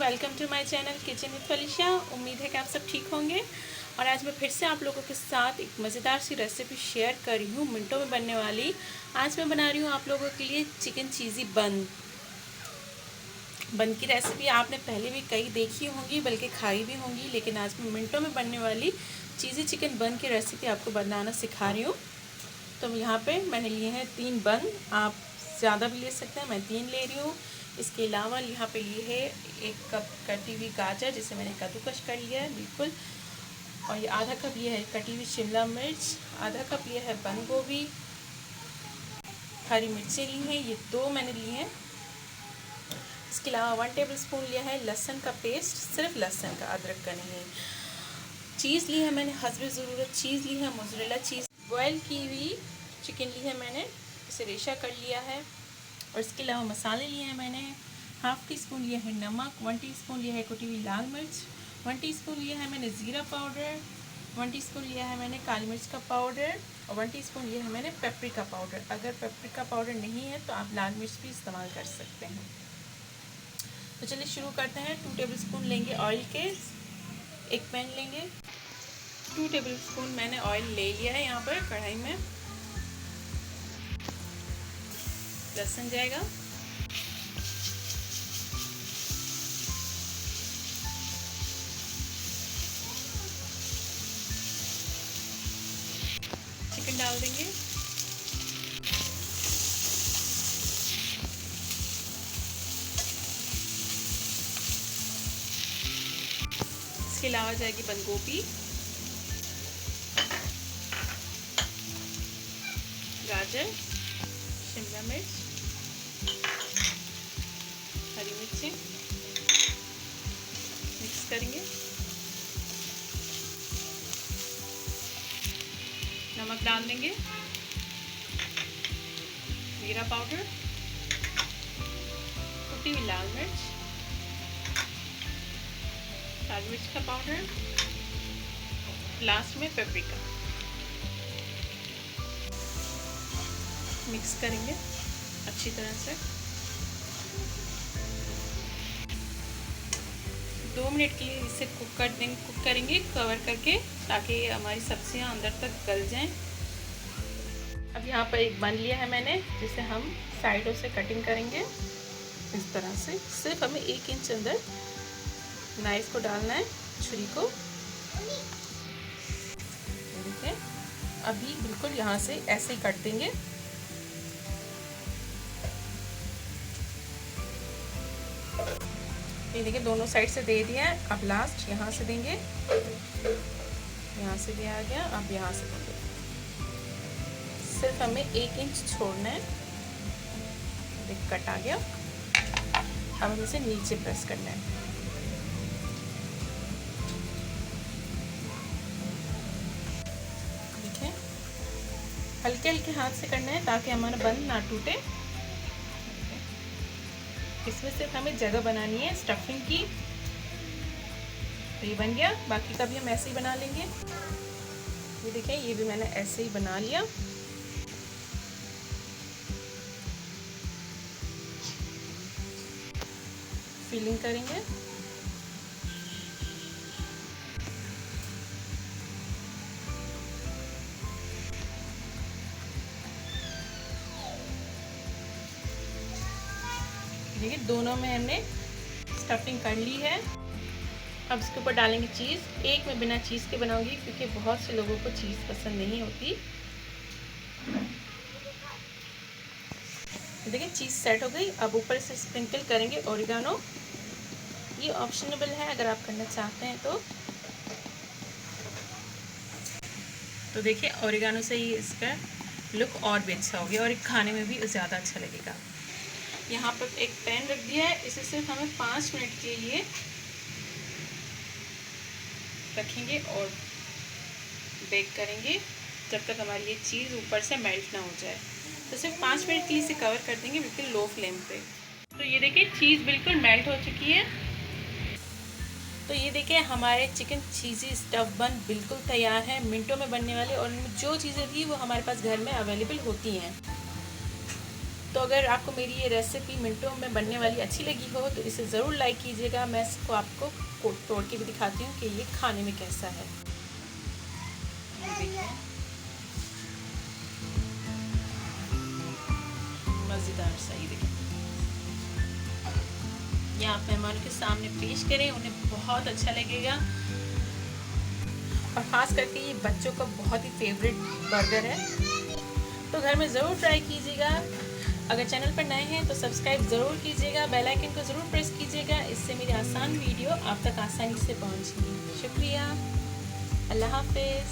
Welcome to my channel kitchen with Falisha. उम्मीद है कि आप सब ठीक होंगे। और आज मैं फिर से आप लोगों के साथ एक मज़ेदार सी रेसिपी शेयर कर रही हूँ, मिनटों में बनने वाली। आज मैं बना रही हूँ आप लोगों के लिए चिकन चीज़ी बन की रेसिपी आपने पहले भी कई देखी होंगी, बल्कि खाई भी होंगी, लेकिन आज मैं मिनटों में बनने वाली चीज़ी चिकन बन की रेसिपी आपको बनाना सिखा रही हूँ। तो यहाँ पे मैंने लिए हैं 3 बन, आप ज़्यादा भी ले सकते हैं, मैं 3 ले रही हूँ। इसके अलावा यहाँ पे लिए है 1 कप कटी हुई गाजर, जिसे मैंने कद्दूकश कर लिया है बिल्कुल। और ये आधा कप लिया है कटी हुई शिमला मिर्च, आधा कप लिया है बंद गोभी, हरी मिर्चें ली हैं, ये 2 मैंने लिए हैं। इसके अलावा 1 टेबल स्पून लिया है लहसुन का पेस्ट, सिर्फ लहसुन का, अदरक का नहीं। चीज़ ली है मैंने हस्बे ज़रूरत, चीज़ ली है मोज़रेला चीज़। बॉयल की हुई चिकन ली है मैंने, इसे रेशा कर लिया है। और इसके अलावा मसाले लिए हैं मैंने, हाफ़ टी स्पून लिया है नमक, 1 टीस्पून लिया है कुटी हुई लाल मिर्च, 1 टीस्पून लिया है मैंने ज़ीरा पाउडर, 1 टीस्पून लिया है मैंने काली मिर्च का पाउडर, और 1 टीस्पून लिया है मैंने पेपरिका पाउडर। अगर पेपरिका पाउडर नहीं है तो आप लाल मिर्च भी इस्तेमाल कर सकते हैं। तो चलिए शुरू करते हैं। 2 टेबल स्पून लेंगे ऑयल के, एक पैन लेंगे। 2 टेबल स्पून मैंने ऑयल ले लिया है यहाँ पर कढ़ाई में। लहसुन जाएगा, चिकन डाल देंगे, इसके अलावा जाएगी बंद गोभी, गाजर, शिमला मिर्च, हरी मिर्ची, मिक्स करेंगे। नमक डाल देंगे, जीरा पाउडर, कुटी हुई लाल मिर्च, काली मिर्च का पाउडर, लास्ट में पेपरिका। मिक्स करेंगे अच्छी तरह से। 2 मिनट के लिए इसे कुक करेंगे कवर करके, ताकि हमारी सब्जियां अंदर तक गल जाएं। अब यहाँ पर एक बन लिया है मैंने, जिसे हम साइडों से कटिंग करेंगे इस तरह से। सिर्फ हमें 1 इंच अंदर नाइफ को डालना है, छुरी को। देखिए अभी बिल्कुल यहाँ से ऐसे ही काट देंगे। ये देखिए दोनों साइड से दे दिया है, अब लास्ट यहाँ से देंगे, यहाँ से भी आ गया, अब यहाँ से देंगे। सिर्फ हमें 1 इंच छोड़ना है। देख कट आ गया, अब हमें इसे नीचे प्रेस करना है। ठीक है, हल्के हल्के हाथ से करना है ताकि हमारा बन ना टूटे। इसमें सिर्फ हमें जगह बनानी है स्टफिंग की। तो ये बन गया, बाकी का भी हम ऐसे ही बना लेंगे। ये देखें, ये भी मैंने ऐसे ही बना लिया। फिलिंग करेंगे। देखिए दोनों में हमने स्टफिंग कर ली है। अब इसके ऊपर डालेंगे चीज़। एक मैं बिना चीज़ के बनाऊंगी, क्योंकि बहुत से लोगों को चीज़ पसंद नहीं होती। देखिए चीज़ सेट हो गई। अब ऊपर से स्प्रिंकल करेंगे ओरिगानो। ये ऑप्शनेबल है, अगर आप करना चाहते हैं तो देखिए ओरिगानो से ही इसका लुक और भी अच्छा हो गया, और एक खाने में भी ज़्यादा अच्छा लगेगा। यहाँ पर एक पैन रख दिया है, इसे सिर्फ हमें 5 मिनट के लिए रखेंगे और बेक करेंगे, जब तक हमारी ये चीज़ ऊपर से मेल्ट ना हो जाए। तो सिर्फ 5 मिनट के लिए इसे कवर कर देंगे बिल्कुल लो फ्लेम पे। तो ये देखिए चीज़ बिल्कुल मेल्ट हो चुकी है। तो ये देखिए हमारे चिकन चीज़ी स्टफ़ बन बिल्कुल तैयार है, मिनटों में बनने वाले। और इनमें जो चीज़ें थी वो हमारे पास घर में अवेलेबल होती हैं। तो अगर आपको मेरी ये रेसिपी मिनटों में बनने वाली अच्छी लगी हो तो इसे ज़रूर लाइक कीजिएगा। मैं इसको आपको तोड़ के भी दिखाती हूँ कि ये खाने में कैसा है। मज़ेदार सा, ये देखिए। ये आप मेहमानों के सामने पेश करें, उन्हें बहुत अच्छा लगेगा। और ख़ास करके ये बच्चों का बहुत ही फेवरेट बर्गर है, तो घर में ज़रूर ट्राई कीजिएगा। अगर चैनल पर नए हैं तो सब्सक्राइब ज़रूर कीजिएगा, बेल आइकन को ज़रूर प्रेस कीजिएगा। इससे मेरी आसान वीडियो आप तक आसानी से पहुंचेगी। शुक्रिया, अल्लाह हाफिज़।